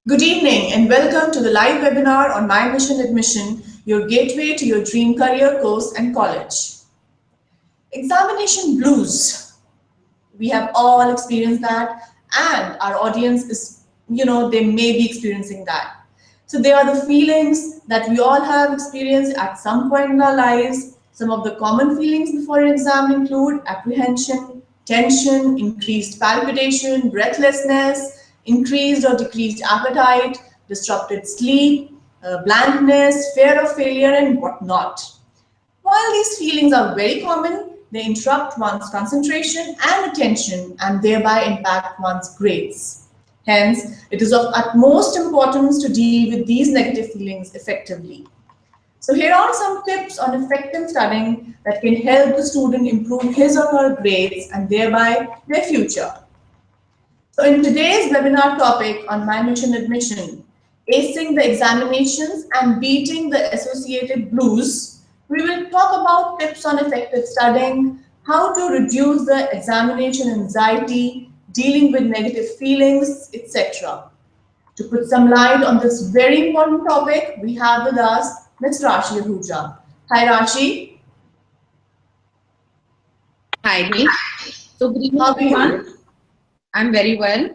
Good evening and welcome to the live webinar on My Mission Admission, your gateway to your dream career, course and college. Examination blues. We have all experienced that, and our audience is, they may be experiencing that. So they are the feelings that we all have experienced at some point in our lives. Some of the common feelings before an exam include apprehension, tension, increased palpitation, breathlessness, increased or decreased appetite, disrupted sleep, blankness, fear of failure, and whatnot. While these feelings are very common, they interrupt one's concentration and attention and thereby impact one's grades. Hence, it is of utmost importance to deal with these negative feelings effectively. So here are some tips on effective studying that can help the student improve his or her grades and thereby their future. So in today's webinar topic on My Mission Admission, acing the examinations and beating the associated blues, we will talk about tips on effective studying, how to reduce the examination anxiety, dealing with negative feelings, etc. To put some light on this very important topic, we have with us Ms. Rashi Ahuja. Hi Rashi. Hi, Dee. So good evening, How are you? everyone. I'm very well.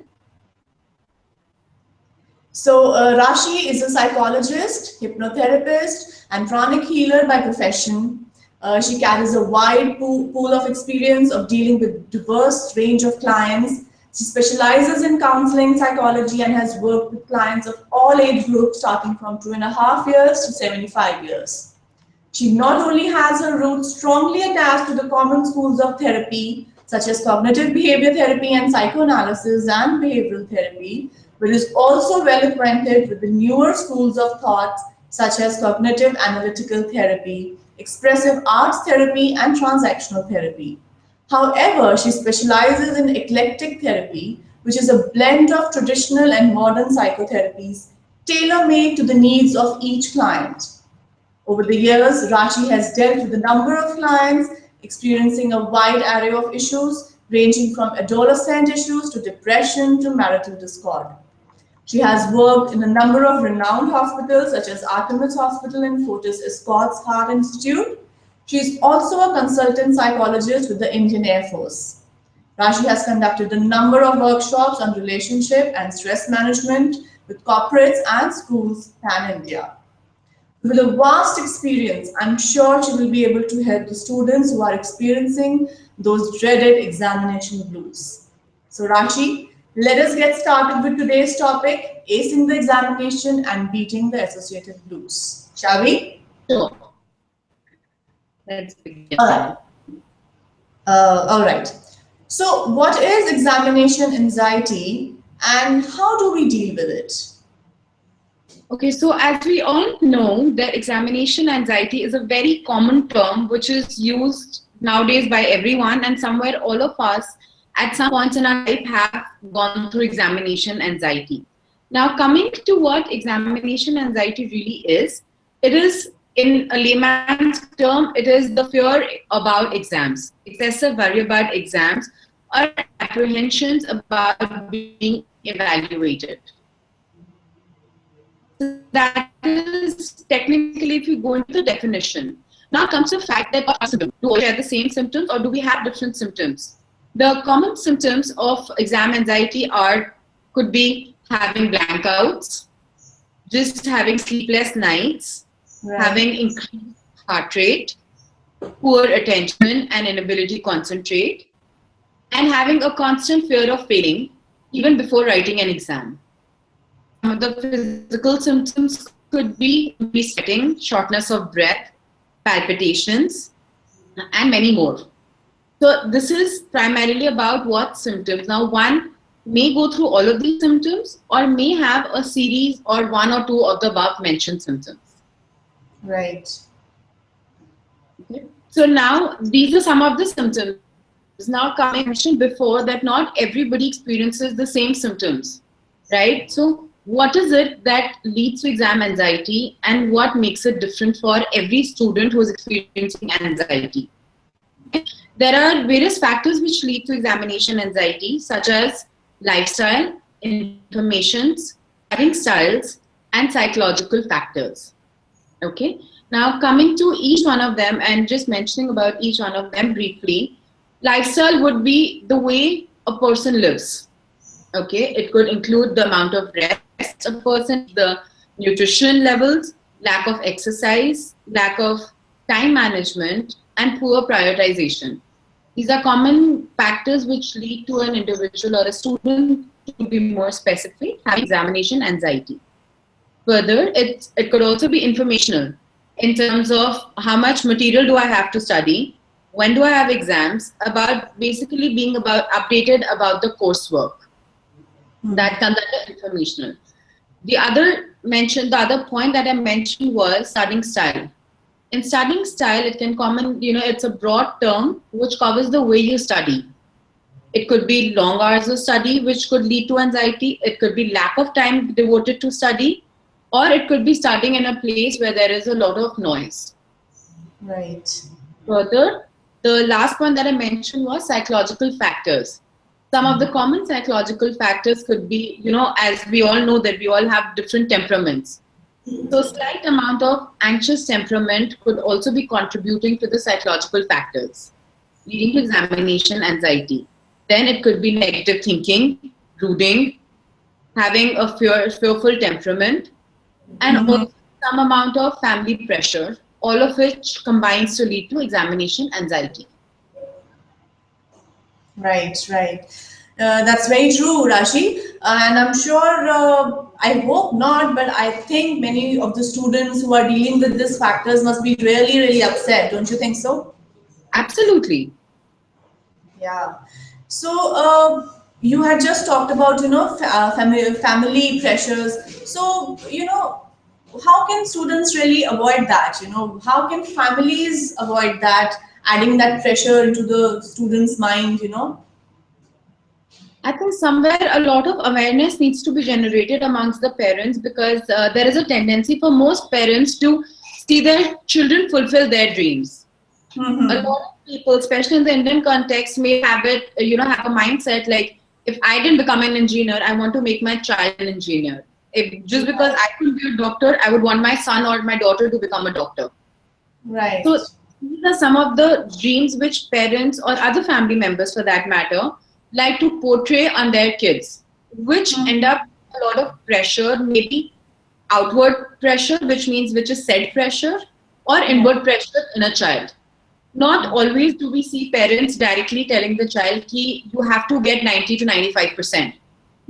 So Rashi is a psychologist, hypnotherapist, and chronic healer by profession. She carries a wide pool of experience of dealing with diverse range of clients. She specializes in counseling psychology and has worked with clients of all age groups starting from 2.5 years to 75 years. She not only has her roots strongly attached to the common schools of therapy, such as cognitive behavior therapy and psychoanalysis and behavioral therapy, but is also well acquainted with the newer schools of thought, such as cognitive analytical therapy, expressive arts therapy, and transactional therapy. However, she specializes in eclectic therapy, which is a blend of traditional and modern psychotherapies tailor-made to the needs of each client. Over the years, Rashi has dealt with a number of clients experiencing a wide array of issues, ranging from adolescent issues to depression to marital discord. She has worked in a number of renowned hospitals such as Artemis Hospital and Fortis Escorts Heart Institute. She is also a consultant psychologist with the Indian Air Force. Rashi has conducted a number of workshops on relationship and stress management with corporates and schools pan-India. With a vast experience, I'm sure she will be able to help the students who are experiencing those dreaded examination blues. So Rashi, let us get started with today's topic, acing the examination and beating the associated blues. Shall we? Sure. Let's begin. All right. So what is examination anxiety and how do we deal with it? Okay, so as we all know, that examination anxiety is a very common term which is used nowadays by everyone, and somewhere all of us at some points in our life have gone through examination anxiety. Now, coming to what examination anxiety really is, it is, in a layman's term, it is the fear about exams, excessive worry about exams, or apprehensions about being evaluated. So that is technically, if you go into the definition. Now comes the fact that do all share the same symptoms or do we have different symptoms? The common symptoms of exam anxiety could be having blankouts, just having sleepless nights, Right. having increased heart rate, poor attention and inability to concentrate, and having a constant fear of failing even before writing an exam. Some of the physical symptoms could be sweating, shortness of breath, palpitations, and many more. So this is primarily about what symptoms. Now, one may go through all of these symptoms or may have a series or one or two of the above mentioned symptoms. Right. Okay. So now these are some of the symptoms. Now, coming, I mentioned before that not everybody experiences the same symptoms, right? So what is it that leads to exam anxiety and what makes it different for every student who is experiencing anxiety? There are various factors which lead to examination anxiety, such as lifestyle, informations, studying styles, and psychological factors. Okay. Now, coming to each one of them and just mentioning about each one of them briefly, lifestyle would be the way a person lives. Okay. It could include the amount of rest a person takes, the nutrition levels, lack of exercise, lack of time management, and poor prioritization. These are common factors which lead to an individual or a student, to be more specific, having examination anxiety. Further, it could also be informational in terms of how much material do I have to study, when do I have exams, about basically being about updated about the coursework. That comes under informational. The other point that I mentioned was studying style. In studying style, it can common, it's a broad term which covers the way you study. It could be long hours of study, which could lead to anxiety. It could be lack of time devoted to study, or it could be studying in a place where there is a lot of noise. Right. Further, the last point that I mentioned was psychological factors. Some of the common psychological factors could be, as we all know that we all have different temperaments. So slight amount of anxious temperament could also be contributing to the psychological factors, leading to examination anxiety. Then it could be negative thinking, brooding, having a fearful temperament, and also some amount of family pressure, all of which combines to lead to examination anxiety. Right, right. That's very true, Rashi. And I'm sure, I hope not, but I think many of the students who are dealing with these factors must be really, really upset. Don't you think so? Absolutely. Yeah. So, you had just talked about, family pressures. So, how can students really avoid that? How can families avoid that, adding that pressure into the student's mind? I think somewhere a lot of awareness needs to be generated amongst the parents, because there is a tendency for most parents to see their children fulfill their dreams. A lot of people, especially in the Indian context, may have have a mindset like, if I didn't become an engineer, I want to make my child an engineer. If just because I could be a doctor, I would want my son or my daughter to become a doctor. Right. So these are some of the dreams which parents or other family members, for that matter, like to portray on their kids, which end up a lot of pressure, maybe outward pressure, which is said pressure, or inward pressure in a child. Not always do we see parents directly telling the child ki you have to get 90 to 95%.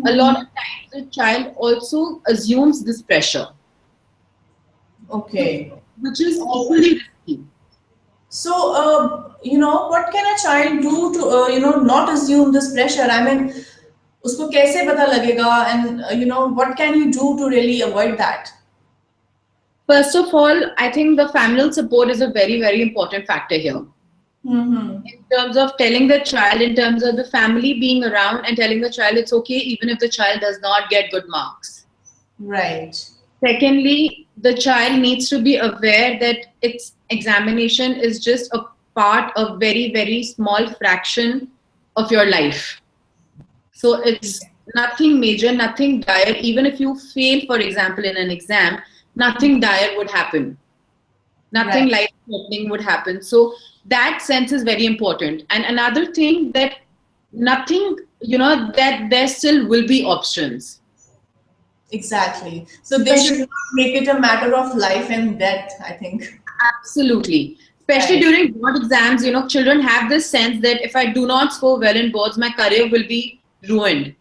A lot of times the child also assumes this pressure, Okay. which is equally risky. So, what can a child do to, not assume this pressure? I mean, उसको कैसे पता लगेगा, and what can you do to really avoid that? First of all, I think the familial support is a very, very important factor here. In terms of telling the child, in terms of the family being around and telling the child it's okay even if the child does not get good marks. Right. Secondly, the child needs to be aware that its examination is just a part of very, very small fraction of your life. So it's nothing major, nothing dire. Even if you fail, for example, in an exam, nothing dire would happen. Nothing life-threatening would happen. So that sense is very important. And another thing, that nothing, that there still will be options. Exactly. So they should not make it a matter of life and death, I think. Absolutely. Especially during board exams, children have this sense that if I do not score well in boards, my career will be ruined,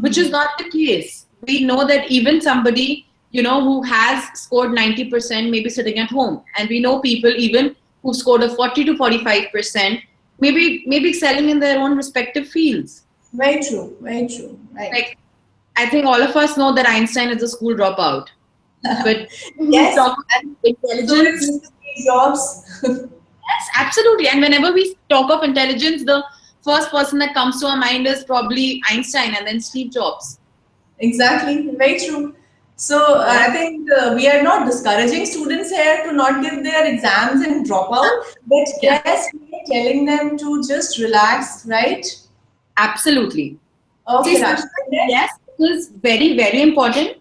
which is not the case. We know that even somebody, who has scored 90% may be sitting at home. And we know people even who scored a 40 to 45%, maybe excelling in their own respective fields. Very true. Very true. Right. Like, I think all of us know that Einstein is a school dropout. But yes, talk about intelligence, jobs. yes, absolutely. And whenever we talk of intelligence, the first person that comes to our mind is probably Einstein and then Steve Jobs. Exactly. Very true. So I think we are not discouraging students here to not give their exams and drop out, but yes, we are telling them to just relax, right? Absolutely. Okay, See, Raj. yes, is very, very important.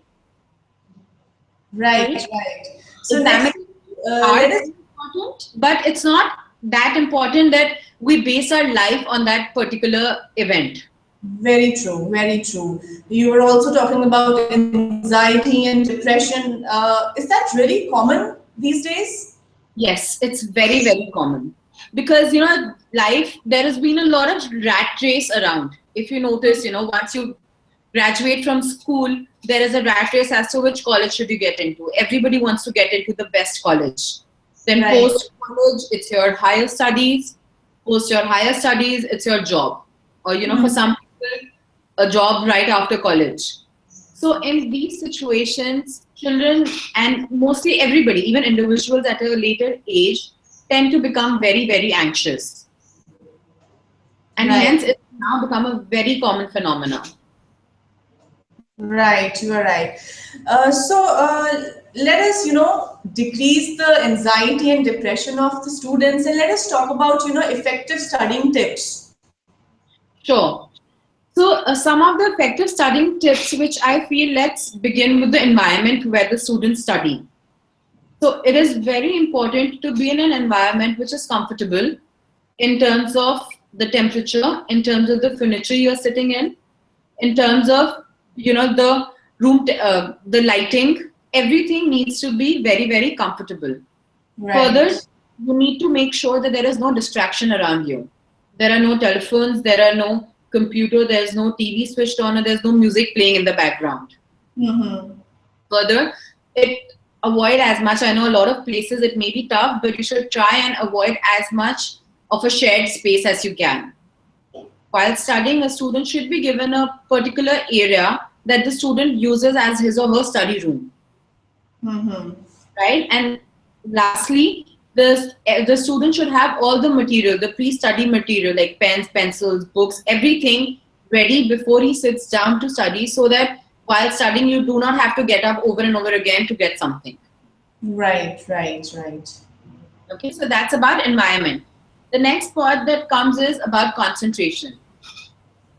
Right, Right? right. So next, Examination are let us. very important, but it's not that important that we base our life on that particular event. Very true, very true. You were also talking about anxiety and depression. Is that really common these days? Yes, it's very, very common because life, there has been a lot of rat race around. If you notice, once you graduate from school, there is a rat race as to which college should you get into. Everybody wants to get into the best college. Then Right. post college, it's your higher studies. Post your higher studies, it's your job. Or for Hmm. some people, a job right after college. So in these situations, children and mostly everybody, even individuals at a later age, tend to become very, very anxious. And hence Right. it's now become a very common phenomenon. Right, you are right. Let us, decrease the anxiety and depression of the students, and let us talk about, effective studying tips. Sure. So some of the effective studying tips, which I feel, let's begin with the environment where the students study. So it is very important to be in an environment which is comfortable in terms of the temperature, in terms of the furniture you're sitting in terms of the the lighting. Everything needs to be very, very comfortable. Further, Right. you need to make sure that there is no distraction around you. There are no telephones, there are no computer, there's no TV switched on, or there's no music playing in the background. Mm-hmm. Further, it avoid as much. I know a lot of places it may be tough, but you should try and avoid as much of a shared space as you can. While studying, a student should be given a particular area that the student uses as his or her study room, Mm-hmm. right? And lastly, the student should have all the material, the pre-study material like pens, pencils, books, everything ready before he sits down to study, so that while studying, you do not have to get up over and over again to get something. Right, right, right. Okay, so that's about environment. The next part that comes is about concentration.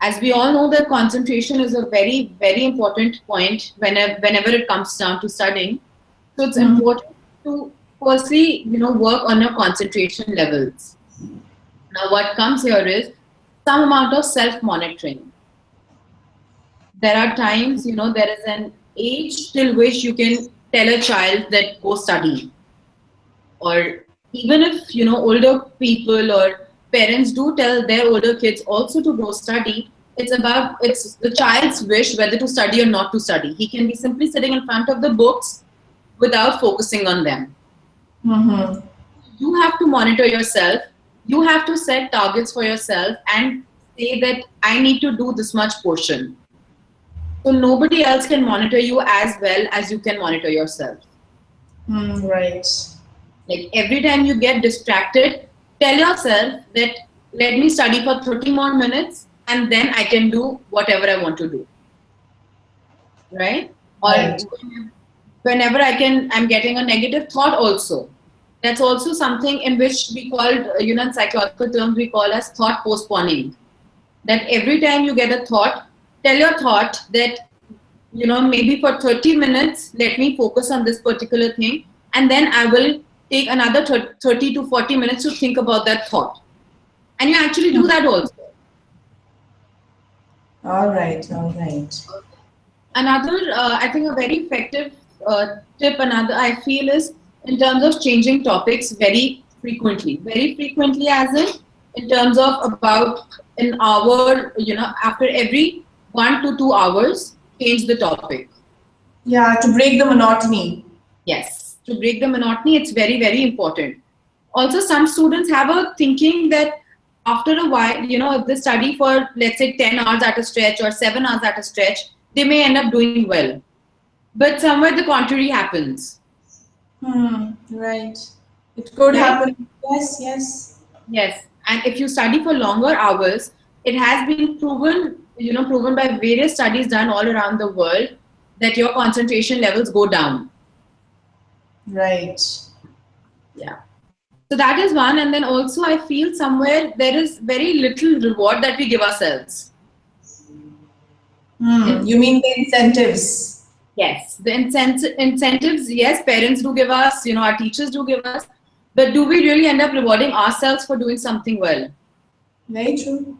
As we all know, that concentration is a very, very important point whenever it comes down to studying. So it's Mhm. important to firstly, work on your concentration levels. Now, what comes here is some amount of self-monitoring. There are times, there is an age till which you can tell a child that go study, or even if older people or parents do tell their older kids also to go study, it's the child's wish whether to study or not to study. He can be simply sitting in front of the books without focusing on them. Mm-hmm. You have to monitor yourself, you have to set targets for yourself and say that I need to do this much portion. So nobody else can monitor you as well as you can monitor yourself. Mm, right. Like every time you get distracted, tell yourself that let me study for 30 more minutes and then I can do whatever I want to do. Right? Right. Or whenever I'm getting a negative thought also. That's also something in which we called, in psychological terms, we call as thought postponing. That every time you get a thought, tell your thought that, maybe for 30 minutes, let me focus on this particular thing. And then I will take another 30 to 40 minutes to think about that thought. And you actually do that also. All right. All right. Another, I think, a very effective tip, another I feel, is in terms of changing topics very frequently. Very frequently, as in terms of about an hour, after every 1 to 2 hours, change the topic. Yeah, to break the monotony. Yes, to break the monotony, it's very, very important. Also, some students have a thinking that after a while, if they study for, let's say, 10 hours at a stretch or 7 hours at a stretch, they may end up doing well. But somewhere the contrary happens, Hmm. Right. It could right? happen. Yes. Yes. Yes. And if you study for longer hours, it has been proven by various studies done all around the world that your concentration levels go down. Right. Yeah. So that is one. And then also I feel somewhere there is very little reward that we give ourselves. You mean the incentives? Yes, the incentives, yes, parents do give us, our teachers do give us, but do we really end up rewarding ourselves for doing something well? Very true.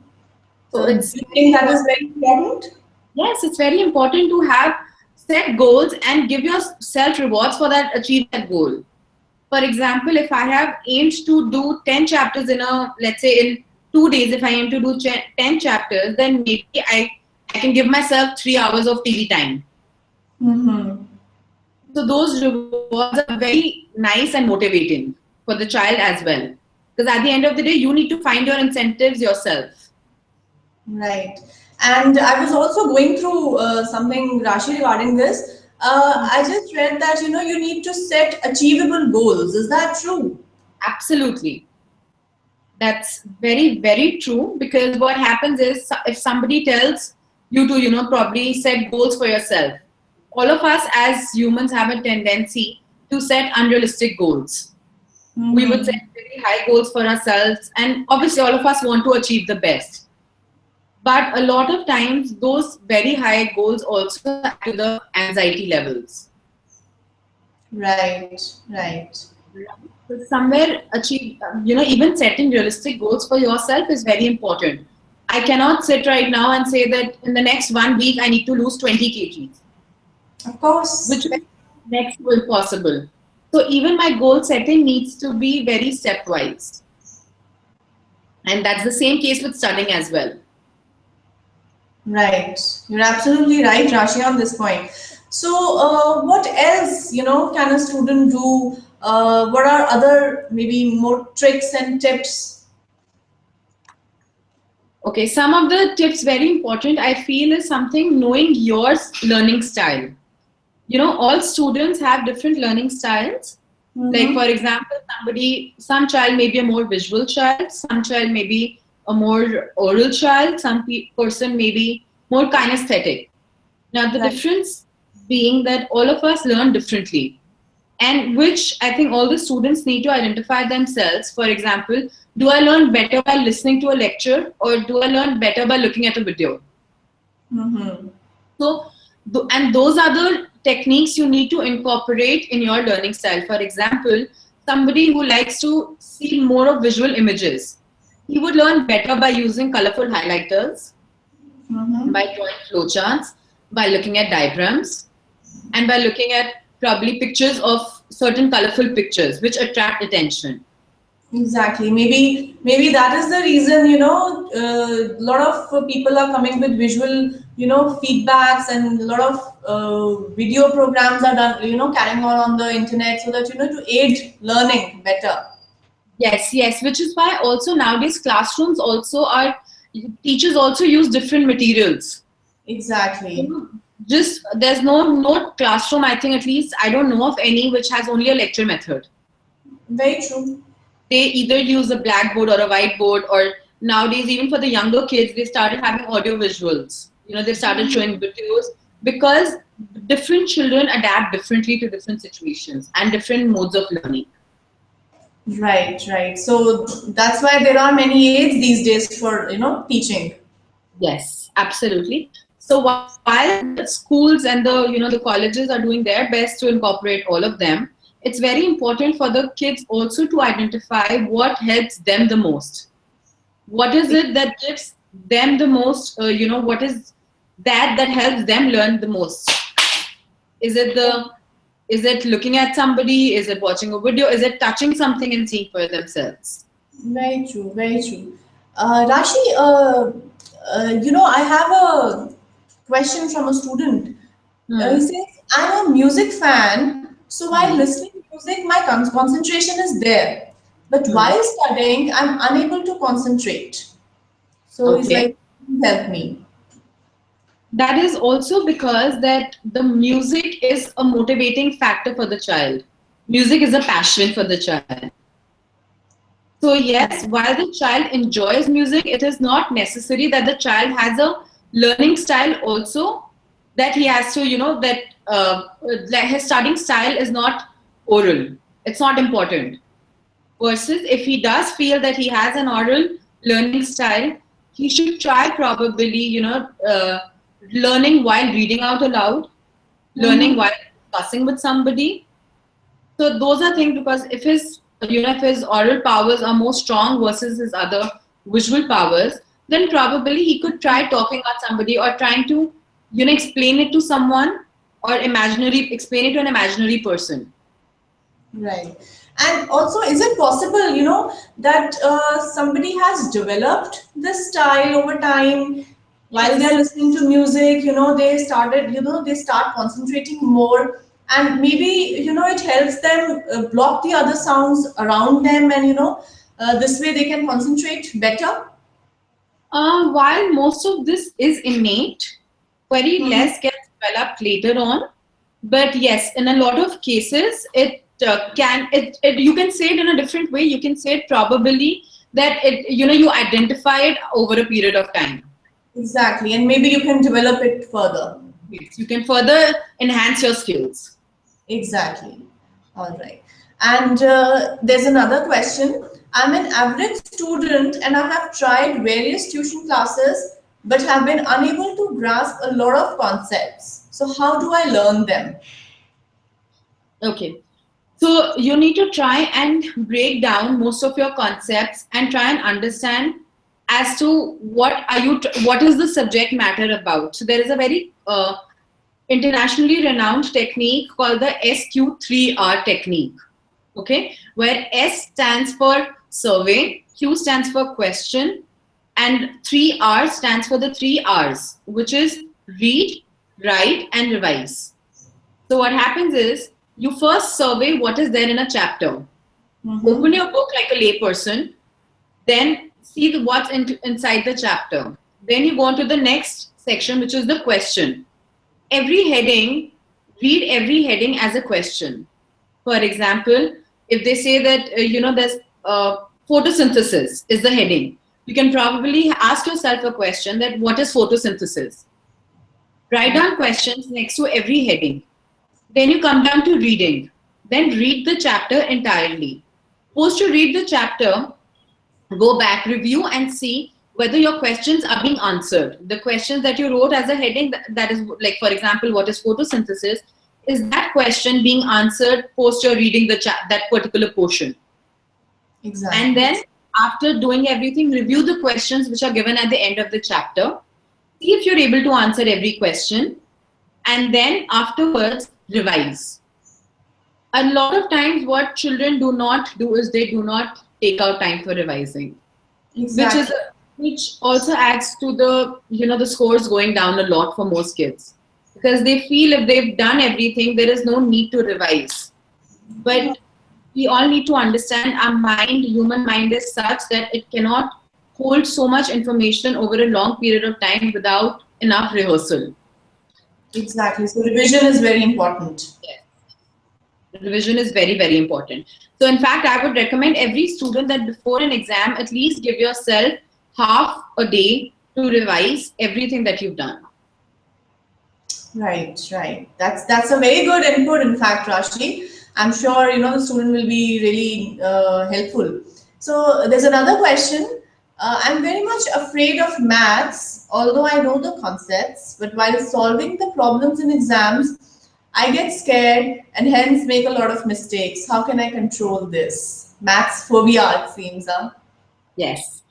So So, do it's you very think that is important. very important? Yes, it's very important to have set goals and give yourself rewards for that achieving that goal. For example, if I have aimed to do 10 chapters let's say in 2 days, if I aim to do 10 chapters, then maybe I can give myself 3 hours of TV time. Mm-hmm. So those rewards are very nice and motivating for the child as well. Because at the end of the day, you need to find your incentives yourself. Right. And I was also going through something, Rashi, regarding this. I just read that, you need to set achievable goals. Is that true? Absolutely. That's very, very true. Because what happens is if somebody tells you to, probably set goals for yourself, all of us as humans have a tendency to set unrealistic goals. We would set Mm-hmm. very high goals for ourselves, and obviously, all of us want to achieve the best. But a lot of times, those very high goals also add to the anxiety levels. Right, right. So somewhere achieve, even setting realistic goals for yourself is very important. I cannot sit right now and say that in the next 1 week I need to lose 20 kgs, Of course. which is next to impossible. So even my goal setting needs to be very stepwise. And that's the same case with studying as well. Right. You're absolutely right, Rashi, on this point. So, what else, can a student do? What are other maybe more tricks and tips? Okay, some of the tips very important I feel is something knowing your learning style. All students have different learning styles. Like for Mm-hmm. example, some child may be a more visual child, some child may be a more oral child, some person may be more kinesthetic. Now the Right. difference being that all of us learn differently, and which I think all the students need to identify themselves. For example, do I learn better by listening to a lecture, or do I learn better by looking at a video? Mm-hmm. So, and those are the techniques you need to incorporate in your learning style. For example, somebody who likes to see more of visual images, he would learn better by using colorful highlighters, Mm-hmm. by drawing flowcharts, by looking at diagrams, and by looking at probably pictures of certain colorful pictures which attract attention. Exactly. Maybe that is the reason, a lot of people are coming with visual, feedbacks, and a lot of video programs are done, carrying on the internet, so that, to aid learning better. Yes, yes, which is why also nowadays classrooms also are, teachers also use different materials. You Exactly. know, just there's no classroom, I think, at least I don't know of any which has only a lecture method. Very true. They either use a blackboard or a whiteboard, or nowadays even for the younger kids they started having audio visuals. They started showing videos, because different children adapt differently to different situations and different modes of learning. Right, right. So that's why there are many aids these days for, teaching. Yes, absolutely. So while the schools and the colleges are doing their best to incorporate all of them, it's very important for the kids also to identify what helps them the most. What is it that gives them the most? What is that helps them learn the most? Is it is it looking at somebody? Is it watching a video? Is it touching something and seeing for themselves? Very true, very true. Rashi, I have a question from a student. He Hmm. says, I'm a music fan, so while Hmm. listening to music, my concentration is there. But Hmm. while studying, I'm unable to concentrate. So he's Okay. like, help me. That is also because that the music is a motivating factor for the child. Music is a passion for the child. So yes, while the child enjoys music, it is not necessary that the child has a learning style also, that he has to, that like his studying style is not oral. It's not important. Versus if he does feel that he has an oral learning style, he should try probably, learning while reading out aloud, learning Mm-hmm. while discussing with somebody. So those are things, because if his oral powers are more strong versus his other visual powers, then probably he could try talking at somebody or trying to explain it to someone, or imaginary explain it to an imaginary person. Right. And also, is it possible, that somebody has developed this style over time while they're Yes. listening to music, they start concentrating more, and maybe, it helps them block the other sounds around them, and, this way they can concentrate better? While most of this is innate, very Mm-hmm. less gets developed later on. But yes, in a lot of cases, you can say it in a different way. You can say it probably that you identify it over a period of time. Exactly. And maybe you can develop it further. Yes, you can further enhance your skills. Exactly. All right. And there's another question. I'm an average student and I have tried various tuition classes but have been unable to grasp a lot of concepts. So, how do I learn them? Okay. So you need to try and break down most of your concepts and try and understand as to what is the subject matter about. So there is a very internationally renowned technique called the SQ3R technique. Okay, where S stands for survey, Q stands for question, and 3R stands for the 3Rs, which is read, write, and revise. So what happens is you first survey what is there in a chapter. Mm-hmm. Open your book like a layperson, then see what's inside the chapter. Then you go on to the next section, which is the question. Every heading, read every heading as a question. For example, if they say that, there's photosynthesis is the heading, you can probably ask yourself a question that what is photosynthesis? Write down questions next to every heading. Then you come down to reading. Then read the chapter entirely. Post you read the chapter, go back, review, and see whether your questions are being answered. The questions that you wrote as a heading, that is like, for example, what is photosynthesis? Is that question being answered post your reading that particular portion? And Exactly. then after doing everything, review the questions which are given at the end of the chapter. See if you're able to answer every question, and then afterwards revise. A lot of times what children do not do is they do not take out time for revising, which is Exactly. which also adds to the scores going down a lot for most kids, because they feel if they've done everything there is no need to revise. But we all need to understand our human mind is such that it cannot hold so much information over a long period of time without enough rehearsal. Exactly. So, revision is very important. Revision is very, very important. So in fact, I would recommend every student that before an exam, at least give yourself half a day to revise everything that you've done. Right, right. That's a very good input. In fact, Rashi, I'm sure the student will be really helpful. So there's another question. I'm very much afraid of maths, although I know the concepts. But while solving the problems in exams, I get scared and hence make a lot of mistakes. How can I control this? Maths phobia, it seems. Huh? Yes.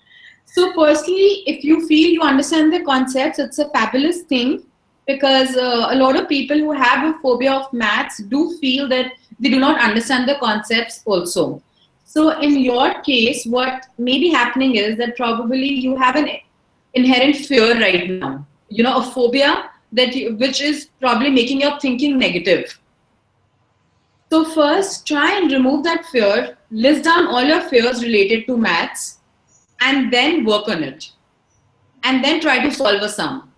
So firstly, if you feel you understand the concepts, it's a fabulous thing, because a lot of people who have a phobia of maths do feel that they do not understand the concepts also. So in your case, what may be happening is that probably you have an inherent fear right now, a phobia which is probably making your thinking negative. So first, try and remove that fear, list down all your fears related to maths, and then work on it. And then try to solve a sum.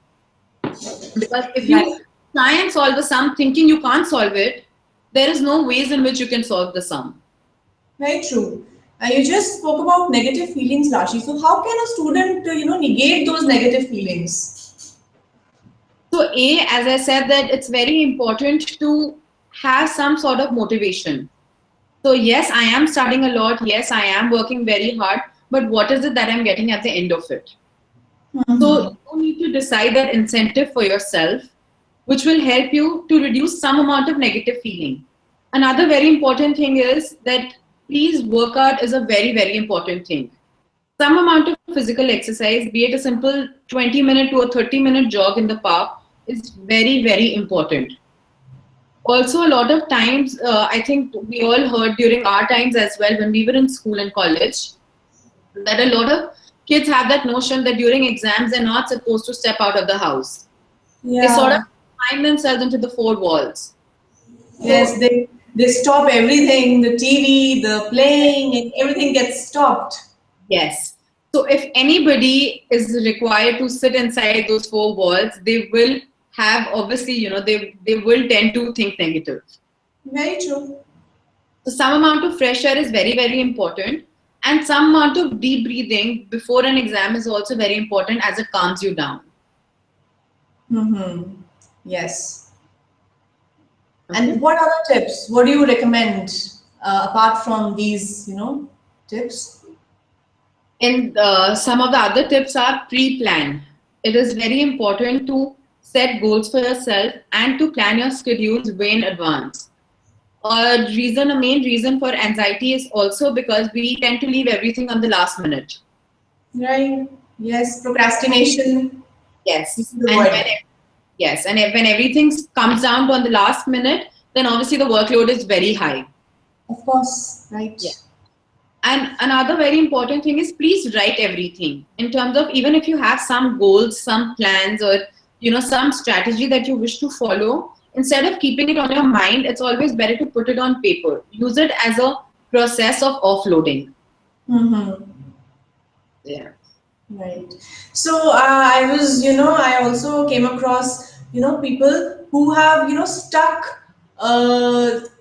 Because if Right. you try and solve a sum thinking you can't solve it, there is no ways in which you can solve the sum. Very true. You just spoke about negative feelings, Rashi. So how can a student, negate those negative feelings? So A, as I said, that it's very important to have some sort of motivation. So yes, I am studying a lot. Yes, I am working very hard. But what is it that I'm getting at the end of it? So Mm-hmm. you need to decide that incentive for yourself, which will help you to reduce some amount of negative feeling. Another very important thing is that please workout is a very, very important thing. Some amount of physical exercise, be it a simple 20-minute to a 30-minute jog in the park, is very, very important. Also, a lot of times, I think we all heard during our times as well when we were in school and college, that a lot of kids have that notion that during exams they're not supposed to step out of the house. They sort of Yeah. find themselves into the four walls. Yes, So, they stop everything, the TV, the playing, and everything gets stopped. yes. So, if anybody is required to sit inside those four walls, they will have obviously, they will tend to think negative. Very true. So, some amount of fresh air is very, very important. And some amount of deep breathing before an exam is also very important as it calms you down. Mm-hmm. Yes. And Okay. what other tips? What do you recommend apart from these, tips? And some of the other tips are pre-plan. It is very important to set goals for yourself and to plan your schedules way in advance. A main reason for anxiety is also because we tend to leave everything on the last minute. Right. Yes. Procrastination. We Yes, should and avoid when that. yes, and when everything comes down to on the last minute, then obviously the workload is very high. Of course. Right. Yeah. And another very important thing is please write everything in terms of even if you have some goals, some plans, or some strategy that you wish to follow. Instead of keeping it on your mind, it's always better to put it on paper. Use it as a process of offloading. Mm-hmm. Yeah. Right. So I was, I also came across, people who have, stuck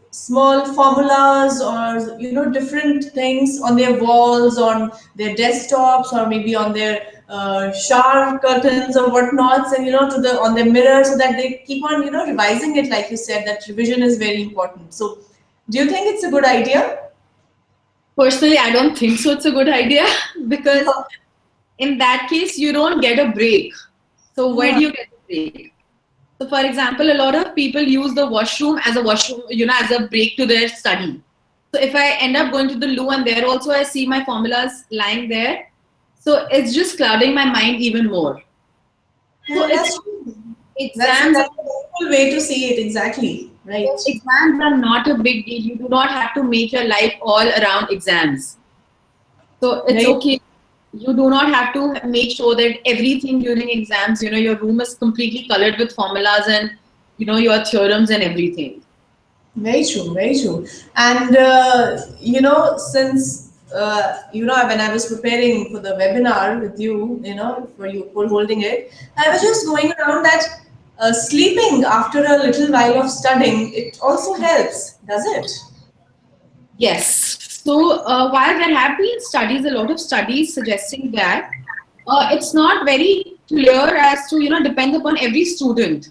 small formulas or, different things on their walls, on their desktops, or maybe on their shower curtains or whatnots, and, to the on their mirror, so that they keep on, revising it. Like you said, that revision is very important. So, do you think it's a good idea? Personally, I don't think so. It's a good idea because in that case, you don't get a break. So where Yeah. do you get a break? So, for example, a lot of people use the washroom as a washroom, as a break to their study. So, if I end up going to the loo and there also I see my formulas lying there, so it's just clouding my mind even more. So, Yeah, that's true. exams, That's a wonderful way to see it. Exactly. Right. exams are not a big deal. You do not have to make your life all around exams. So, it's Right. okay. You do not have to make sure that everything during exams, your room is completely colored with formulas and, your theorems and everything. Very true. Very true. And since when I was preparing for the webinar with you, for you for holding it, I was just going around that sleeping after a little while of studying, it also helps, does it? Yes. So while there have been studies, a lot of studies suggesting that it's not very clear as to, depends upon every student.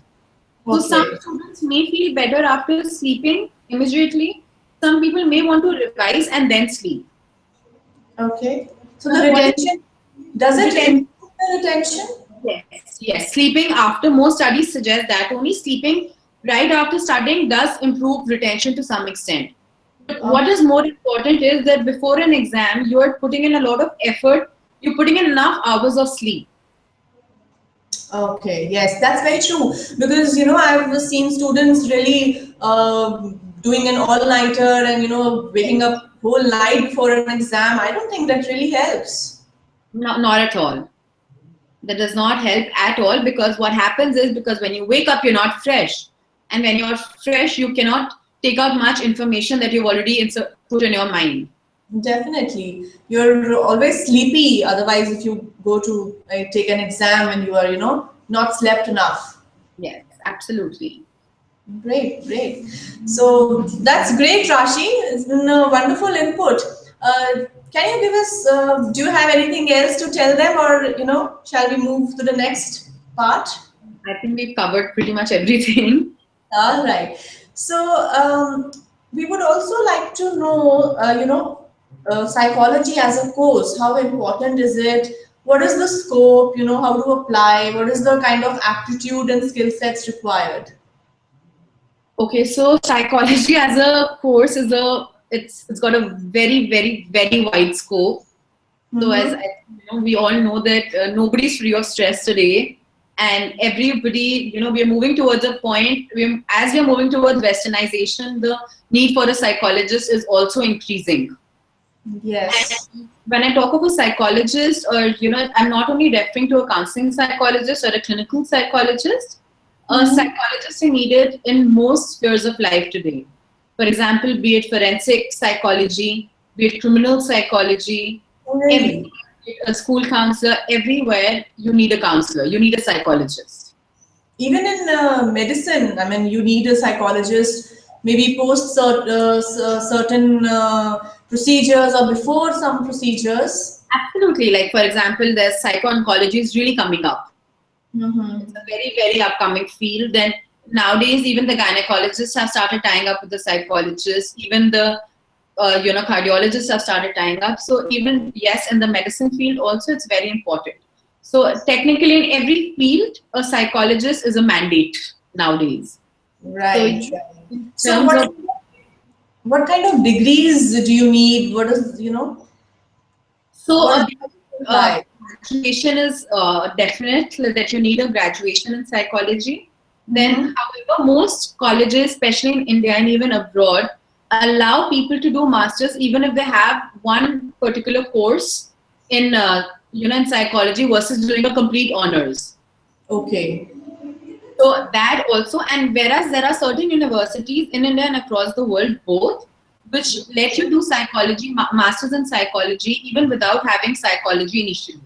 So some Okay. students may feel better after sleeping immediately. Some people may want to revise and then sleep. Okay. So the So what is retention, does it retention? improve the retention? Yes, yes. Sleeping after most studies suggest that only sleeping right after studying does improve retention to some extent. But what is more important is that before an exam, you are putting in a lot of effort. You're putting in enough hours of sleep. Okay, yes, that's very true. Because I've seen students really doing an all-nighter and waking up whole night before an exam. I don't think that really helps. No, not at all. That does not help at all because what happens is because when you wake up, you're not fresh. And when you're fresh, you cannot take out much information that you've already put in your mind. Definitely, you're always sleepy. Otherwise, if you go to take an exam and you are not slept enough. Yes, absolutely. Great, great. So that's great, Rashi. It's been a wonderful input. Can you give us? Do you have anything else to tell them, or shall we move to the next part? I think we've covered pretty much everything. All right. So we would also like to know, psychology as a course. How important is it? what is the scope, how to apply, what is the kind of aptitude and skill sets required? Okay, so psychology as a course is it's got a very wide scope. So as Mm-hmm. we all know that nobody's free of stress today, and everybody, we are moving towards a point. As we are moving towards westernization, the need for a psychologist is also increasing. Yes. And when I talk of a psychologist, or I'm not only referring to a counseling psychologist or a clinical psychologist. A Mm-hmm. psychologist is needed in most spheres of life today. For example, be it forensic psychology, be it criminal psychology, every Really? a school counselor, everywhere you need a counselor, you need a psychologist. Even in medicine, I mean, you need a psychologist, maybe post certain procedures or before some procedures. Absolutely. Like for example, there's psycho-oncology is really coming up. It's Mm-hmm. a very upcoming field. Then nowadays, even the gynecologists have started tying up with the psychologists. Even the cardiologists have started tying up. So even yes, in the medicine field also, it's very important. So technically, in every field, a psychologist is a mandate nowadays. So Right, right. in So terms of what kind of degrees do you need? What is, so what a, is a like? graduation is definite that you need a graduation in psychology. Then, Mm-hmm. however, most colleges, especially in India and even abroad, allow people to do masters even if they have one particular course in in psychology versus doing a complete honors. Okay. So that also, and whereas there are certain universities in India and across the world both, which let you do psychology, masters in psychology, even without having psychology initially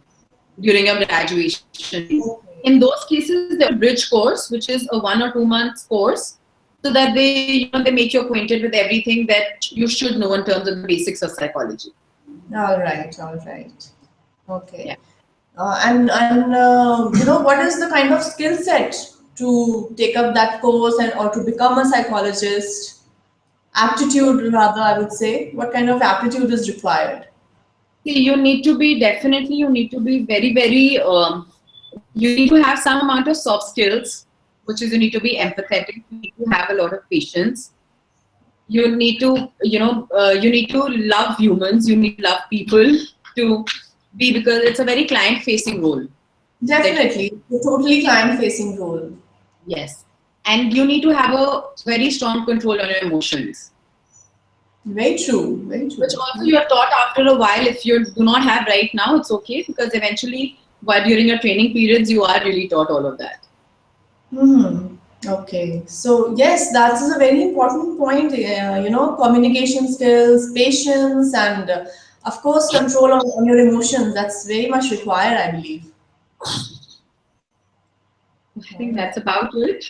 during your graduation days. In those cases, there's a bridge course, which is a 1 or 2 months course, so that they make you acquainted with everything that you should know in terms of the basics of psychology. All right, all right. Yeah. Okay. What is the kind of skill set to take up that course and or to become a psychologist? Aptitude, rather, I would say. What kind of aptitude is required? See, you need to be very, you need to have some amount of soft skills, which is you need to be empathetic, you need to have a lot of patience. You need to, you need to love humans, you need to love people to be, because it's a very client facing role that you, Definitely, a totally client-facing role. yes. And you need to have a very strong control on your emotions, Very true, very which true. also you're taught after a while. If you do not have right now, it's okay, because eventually, while during your training periods, you are really taught all of that. Hmm. Okay. So yes, that is a very important point. Communication skills, patience, and of course, control on your emotions. That's very much required, I believe. I All think that's right. about it.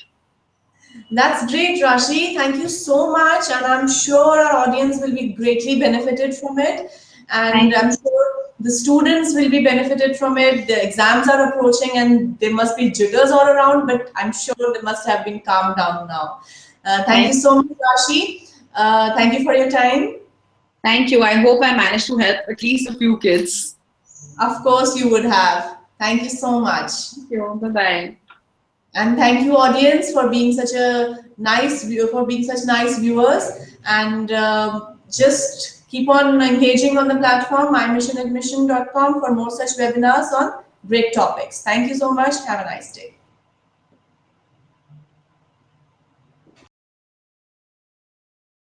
That's great, Rashi. Thank you so much, and I'm sure our audience will be greatly benefited from it, and Thank I'm you. sure the students will be benefited from it. The exams are approaching, and there must be jitters all around, but I'm sure they must have been calmed down now. Thank you Thank, so much, Rashi. Thank you for your time. thank you. I hope I managed to help at least a few kids. Of course, you would have. Thank you so much. Thank you. Bye bye. And thank you, audience, for being such nice viewers. And just keep on engaging on the platform mymissionadmission.com for more such webinars on great topics. Thank you so much. Have a nice day.